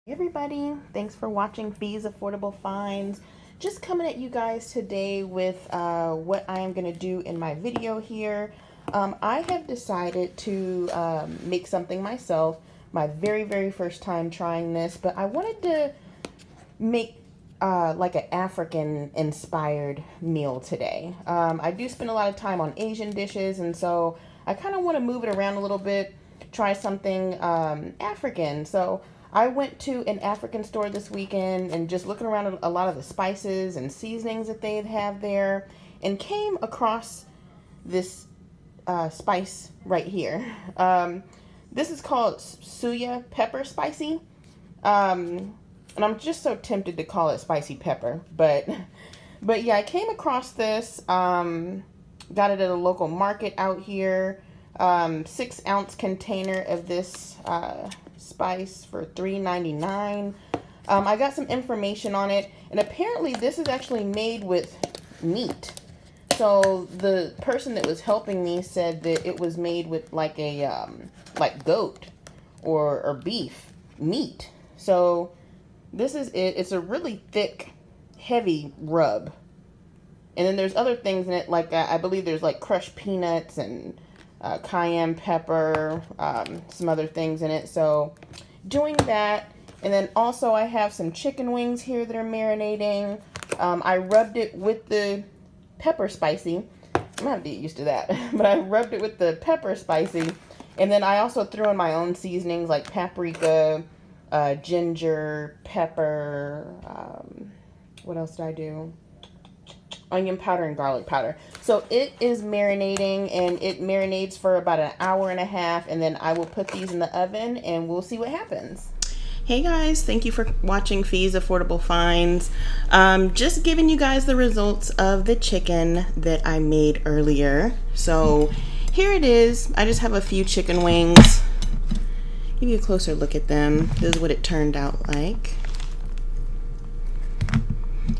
Hey everybody, thanks for watching Fee's Affordable Finds. Just coming at you guys today with what I am going to do in my video here. I have decided to make something myself, my very first time trying this, but I wanted to make like an African inspired meal today. I do spend a lot of time on Asian dishes, and so I kind of want to move it around a little bit, try something African. So I went to an African store this weekend and just looking around at a lot of the spices and seasonings that they have there, and came across this spice right here. This is called suya pepper spicy. And I'm just so tempted to call it spicy pepper, but yeah, I came across this, got it at a local market out here, 6-ounce container of this spice for $3.99. I got some information on it, and apparently this is actually made with meat. So the person that was helping me said that it was made with like a like goat or beef meat. So this is it. It's a really thick, heavy rub. And then there's other things in it, like I believe there's like crushed peanuts and cayenne pepper, some other things in it. So doing that. And then also I have some chicken wings here that are marinating. I rubbed it with the pepper spicy. I'm gonna have to get used to that. But I rubbed it with the pepper spicy. And then I also threw in my own seasonings like paprika, ginger, pepper, what else did I do? Onion powder and garlic powder. So it is marinating, and it marinates for about an hour and a half, and then I will put these in the oven and we'll see what happens. Hey guys, thank you for watching Fee's Affordable Finds. Just giving you guys the results of the chicken that I made earlier. So here it is. I just have a few chicken wings. Give you a closer look at them. This is what it turned out like.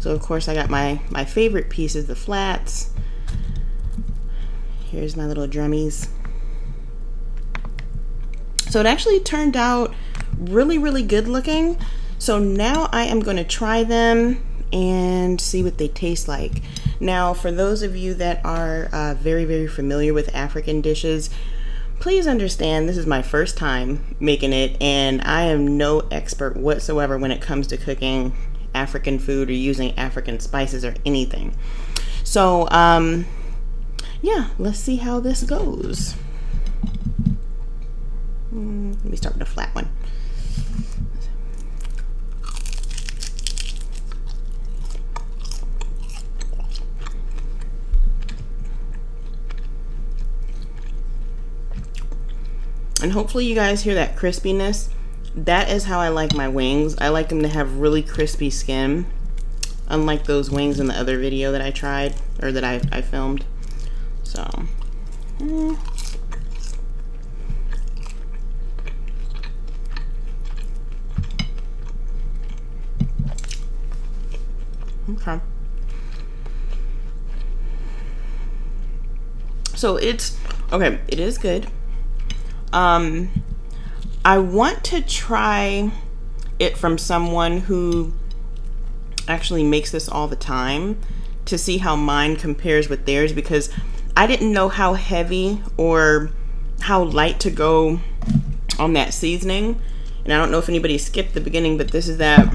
So of course I got my favorite pieces, the flats. Here's my little drummies. So it actually turned out really good looking. So now I am going to try them and see what they taste like. Now for those of you that are very familiar with African dishes, please understand this is my first time making it, and I am no expert whatsoever when it comes to cooking African food or using African spices or anything. So yeah, let's see how this goes. Let me start with a flat one. And hopefully you guys hear that crispiness. That is how I like my wings. I like them to have really crispy skin, unlike those wings in the other video that I tried, or that I filmed. So okay. So it's okay, it is good. I want to try it from someone who actually makes this all the time to see how mine compares with theirs, because I didn't know how heavy or how light to go on that seasoning. And I don't know if anybody skipped the beginning, but this is that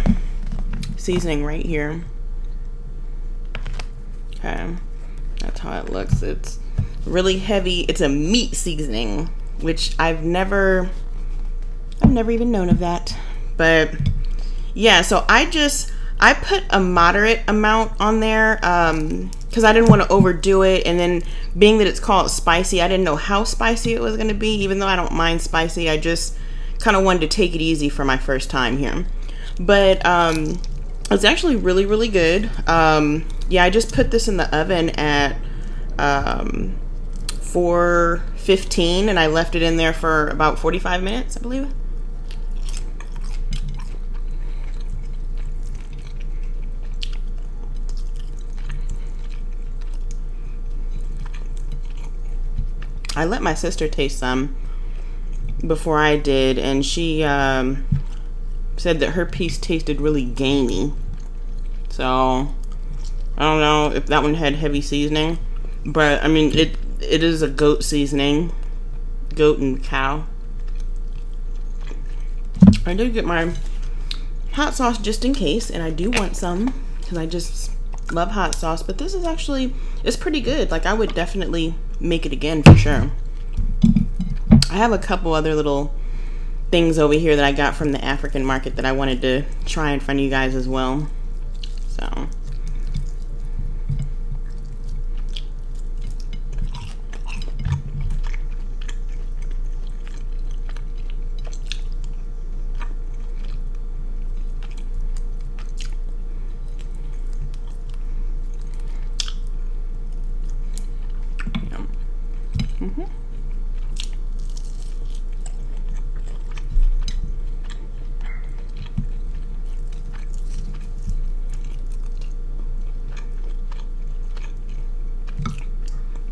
seasoning right here. Okay, that's how it looks. It's really heavy. It's a meat seasoning, which I've never even known of that. But yeah, so I put a moderate amount on there because I didn't want to overdo it, and then being that it's called spicy, I didn't know how spicy it was going to be. Even though I don't mind spicy, I just kind of wanted to take it easy for my first time here. But it's actually really good. Yeah, I just put this in the oven at 415, and I left it in there for about 45 minutes, I believe. I let my sister taste some before I did, and she said that her piece tasted really gamey. So I don't know if that one had heavy seasoning, but I mean it is a goat seasoning, goat and cow. I did get my hot sauce just in case, and I do want some because I just love hot sauce, but this is actually, it's pretty good. Like, I would definitely make it again for sure. I have a couple other little things over here that I got from the African market that I wanted to try in front of you guys as well. So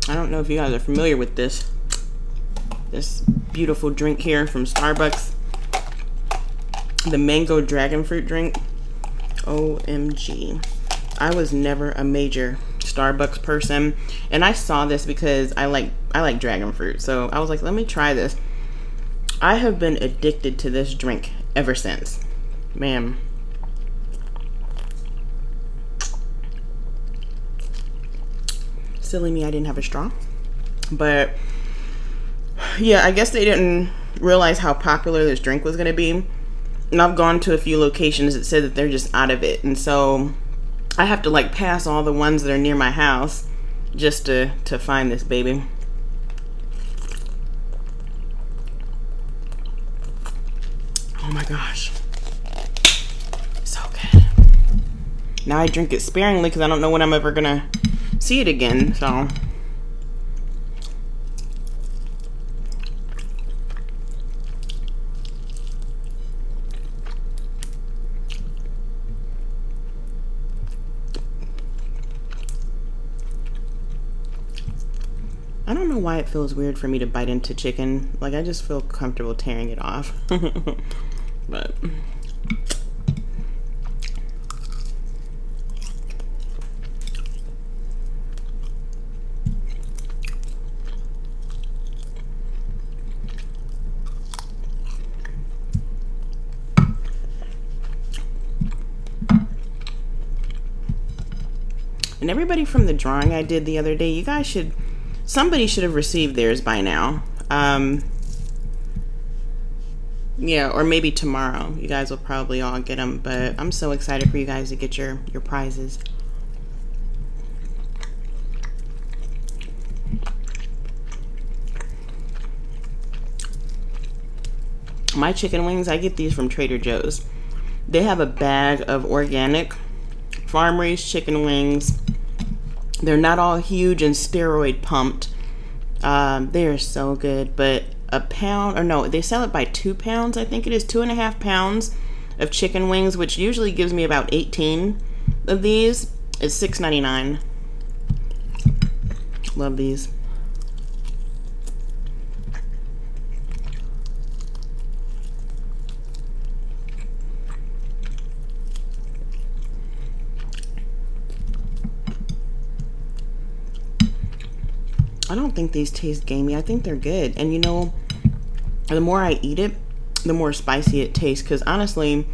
I don't know if you guys are familiar with this beautiful drink here from Starbucks, the mango dragon fruit drink. OMG. I was never a major Starbucks person, and I saw this because I like dragon fruit, so I was like, let me try this. I have been addicted to this drink ever since. Man, silly me, I didn't have a straw. But yeah, I guess they didn't realize how popular this drink was gonna be, and I've gone to a few locations that said that they're just out of it, and so I have to like pass all the ones that are near my house just to find this baby. Oh my gosh, so good. Now I drink it sparingly because I don't know when I'm ever gonna see it again, so. I don't know why it feels weird for me to bite into chicken. Like, I just feel comfortable tearing it off. But and everybody from the drawing I did the other day, you guys should, somebody should have received theirs by now. Yeah, or maybe tomorrow. You guys will probably all get them, but I'm so excited for you guys to get your prizes. My chicken wings, I get these from Trader Joe's. They have a bag of organic farm-raised chicken wings. They're not all huge and steroid pumped. They are so good, but a pound, or no, they sell it by 2 pounds, I think it is, 2.5 pounds of chicken wings, which usually gives me about 18 of these. It's $6.99. Love these. I don't think these taste gamey. I think they're good. And you know, the more I eat it, the more spicy it tastes. Because honestly,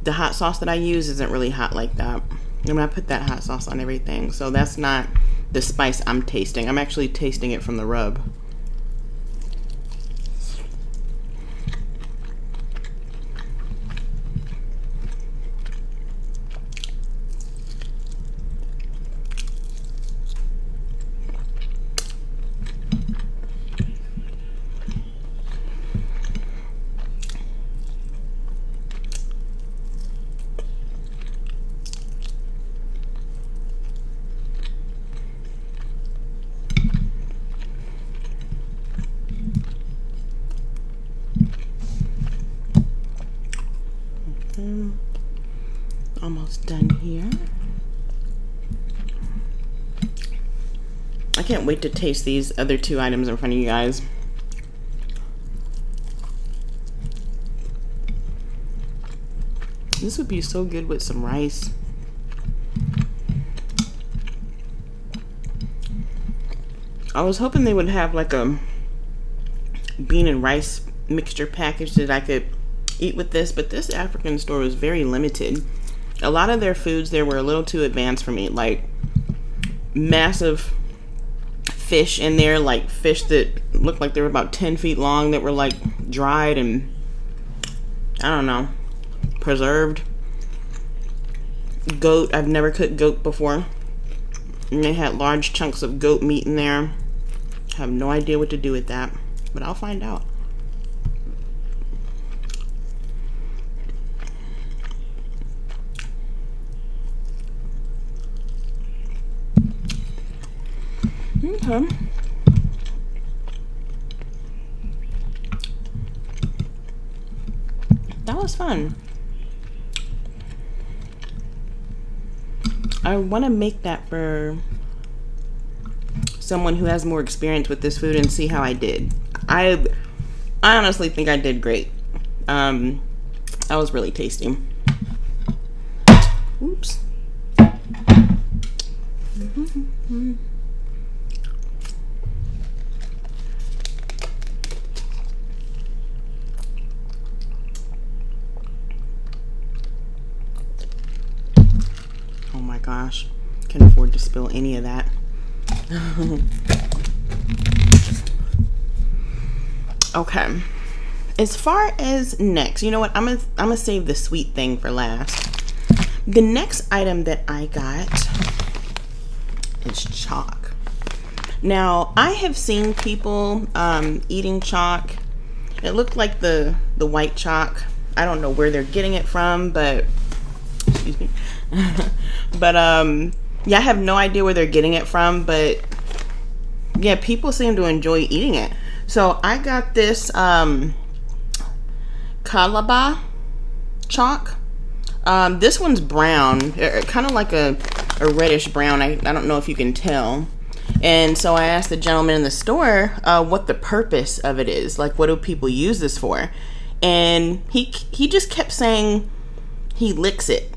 the hot sauce that I use isn't really hot like that. I mean, I put that hot sauce on everything. So that's not the spice I'm tasting. I'm actually tasting it from the rub. Almost done here. I can't wait to taste these other 2 items in front of you guys. This would be so good with some rice. I was hoping they would have like a bean and rice mixture package that I could eat with this, but this African store was very limited. A lot of their foods there were a little too advanced for me, like massive fish in there, like fish that looked like they were about 10 feet long that were like dried and I don't know, preserved. Goat, I've never cooked goat before. And they had large chunks of goat meat in there. I have no idea what to do with that, but I'll find out. Okay. That was fun. I want to make that for someone who has more experience with this food and see how I did. I honestly think I did great. That was really tasty. Oops. Oh my gosh, can't afford to spill any of that. Okay, as far as next, you know what, I'm gonna save the sweet thing for last. The next item that I got is chalk. Now, I have seen people eating chalk. It looked like the white chalk. I don't know where they're getting it from, but excuse me. But yeah, I have no idea where they're getting it from, but yeah, people seem to enjoy eating it. So I got this Calabar chalk. This one's brown, kind of like a reddish brown. I don't know if you can tell. And so I asked the gentleman in the store what the purpose of it is. Like, what do people use this for? And he just kept saying he licks it.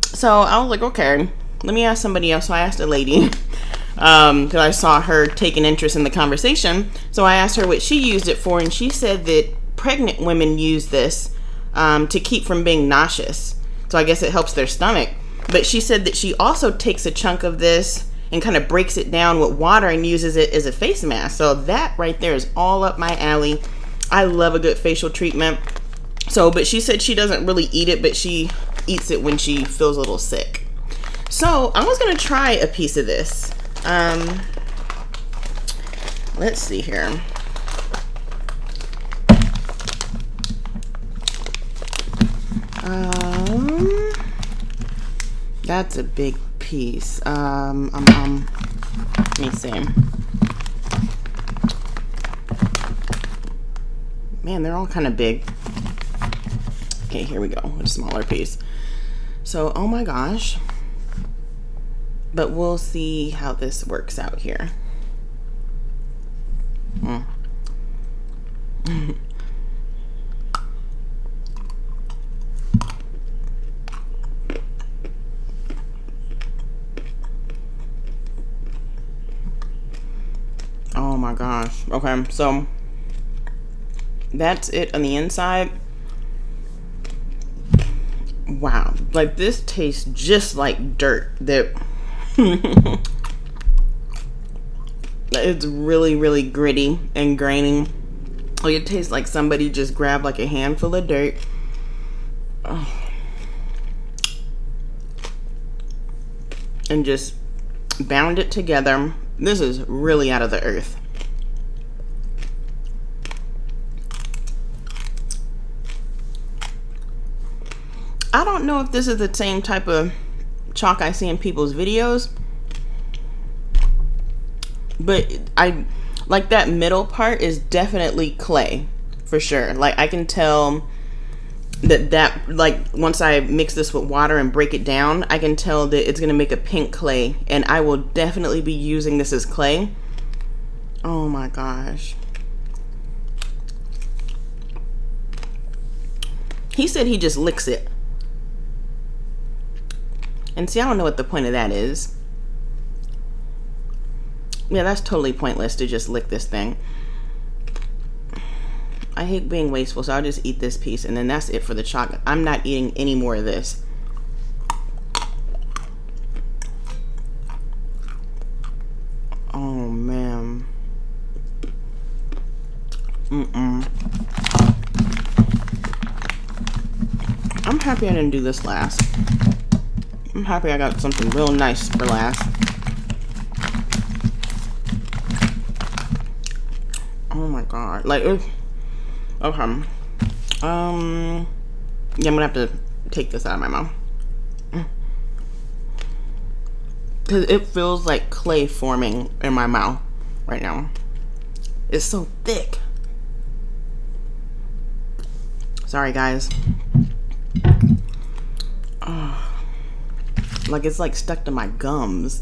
So I was like, okay, let me ask somebody else. So I asked a lady, because I saw her take an interest in the conversation. So I asked her what she used it for, and she said that pregnant women use this to keep from being nauseous. So I guess it helps their stomach. But she said that she also takes a chunk of this and kind of breaks it down with water and uses it as a face mask. So that right there is all up my alley. I love a good facial treatment. So, but she said she doesn't really eat it, but she eats it when she feels a little sick. So I was gonna try a piece of this. Let's see here. That's a big piece. Let me see. Man, they're all kind of big. Okay, here we go, a smaller piece. So, oh my gosh. But we'll see how this works out here. Oh my gosh. Okay, so that's it on the inside. Wow, like this tastes just like dirt. That it's really, really gritty and grainy. Like it tastes like somebody just grabbed like a handful of dirt. Oh. And just bound it together. This is really out of the earth. I don't know if this is the same type of chalk I see in people's videos, but I like that middle part is definitely clay for sure. Like I can tell that like once I mix this with water and break it down, I can tell that it's gonna make a pink clay, and I will definitely be using this as clay. Oh my gosh. He said he just licks it. And see, I don't know what the point of that is. Yeah, that's totally pointless to just lick this thing. I hate being wasteful, so I'll just eat this piece, and then that's it for the chocolate. I'm not eating any more of this. Oh, man. I'm happy I didn't do this last. I'm happy I got something real nice for last. Oh my god. Like, okay. Yeah, I'm gonna have to take this out of my mouth. Because it feels like clay forming in my mouth right now. It's so thick. Sorry, guys. Oh, like it's like stuck to my gums.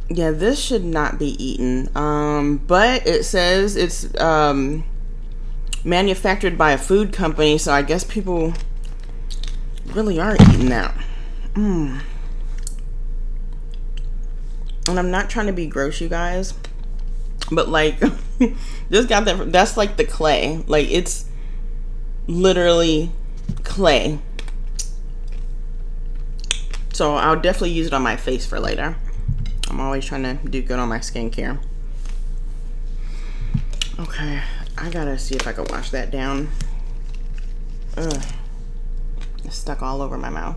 Yeah, this should not be eaten. But it says it's manufactured by a food company, so I guess people really are eating that. And I'm not trying to be gross, you guys, but like just got that. That's like the clay. Like, it's literally clay. So I'll definitely use it on my face for later. I'm always trying to do good on my skincare. Okay, I gotta see if I can wash that down. Ugh, it's stuck all over my mouth.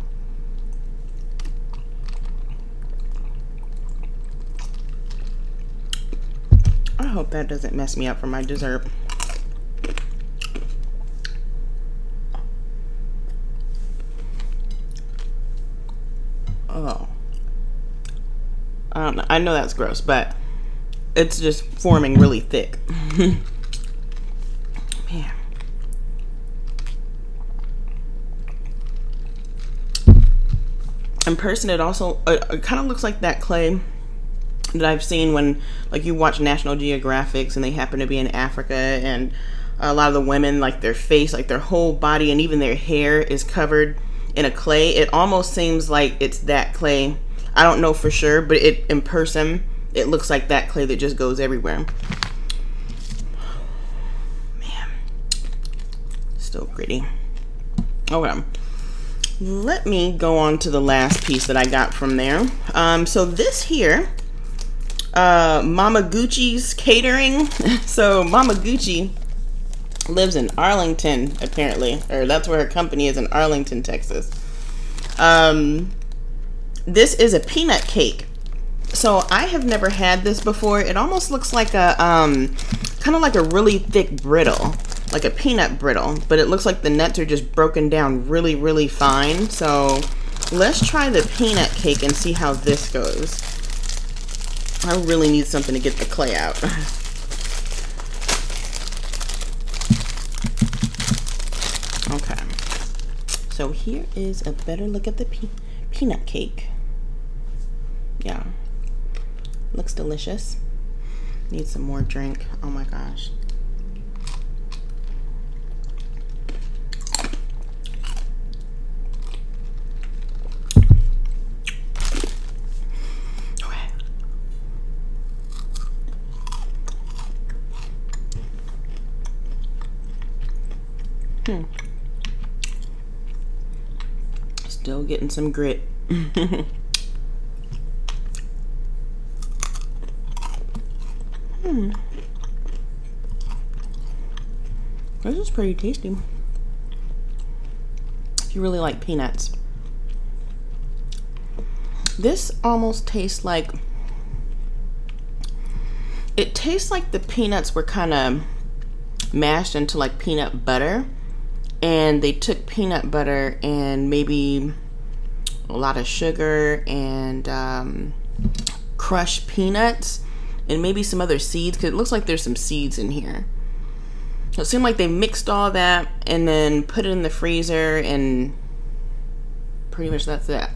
I hope that doesn't mess me up for my dessert. Oh. I don't know. I know that's gross, but it's just forming really thick. Man. In person, it also it kind of looks like that clay that I've seen when, like, you watch National Geographics and they happen to be in Africa, and a lot of the women, like, their face, like their whole body and even their hair is covered in a clay. It almost seems like it's that clay. I don't know for sure, but in person, it looks like that clay that just goes everywhere. Man, still gritty. Okay, let me go on to the last piece that I got from there. So this here, Mama Gucci's Catering. So Mama Gucci lives in Arlington, apparently, or that's where her company is, in Arlington, Texas. This is a peanut cake. So I have never had this before. It almost looks like a kind of like a really thick brittle, like a peanut brittle, but it looks like the nuts are just broken down really, really fine. So let's try the peanut cake and see how this goes. I really need something to get the clay out. Okay, so here is a better look at the peanut cake. Yeah, looks delicious. Need some more drink. Oh my gosh. Still getting some grit. This is pretty tasty. If you really like peanuts. This almost tastes like, it tastes like the peanuts were kind of mashed into like peanut butter, and they took peanut butter and maybe a lot of sugar and crushed peanuts and maybe some other seeds, because it looks like there's some seeds in here. So it seemed like they mixed all that and then put it in the freezer, and pretty much that's it.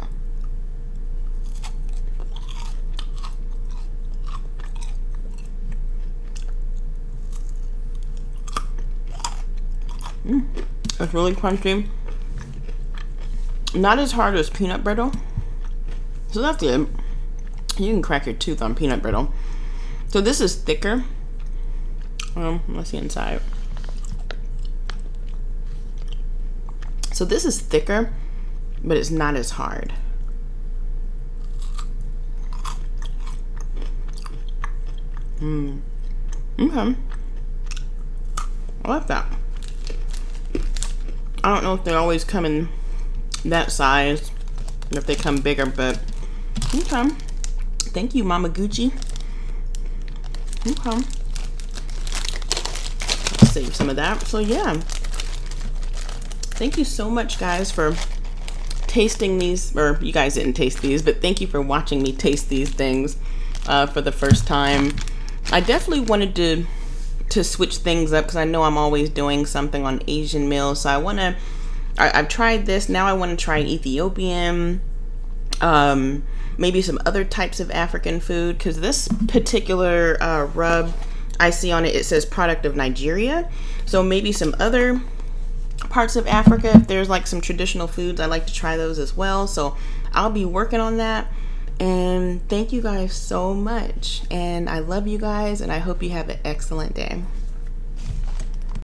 It's really crunchy. Not as hard as peanut brittle. So that's good. You can crack your tooth on peanut brittle. So this is thicker. Let's see inside. So this is thicker, but it's not as hard. Okay. I like that. I don't know if they always come in that size, or if they come bigger, but okay. Thank you, Mama Gucci. Okay. Let's save some of that. So yeah. Thank you so much, guys, for tasting these, or you guys didn't taste these, but thank you for watching me taste these things for the first time. I definitely wanted to switch things up because I know I'm always doing something on Asian meals. So I've tried this. Now I want to try Ethiopian, maybe some other types of African food, because this particular rub I see on it, it says product of Nigeria. So maybe some other parts of Africa, if there's like some traditional foods, I like to try those as well. So I'll be working on that. And thank you guys so much. And I love you guys, and I hope you have an excellent day.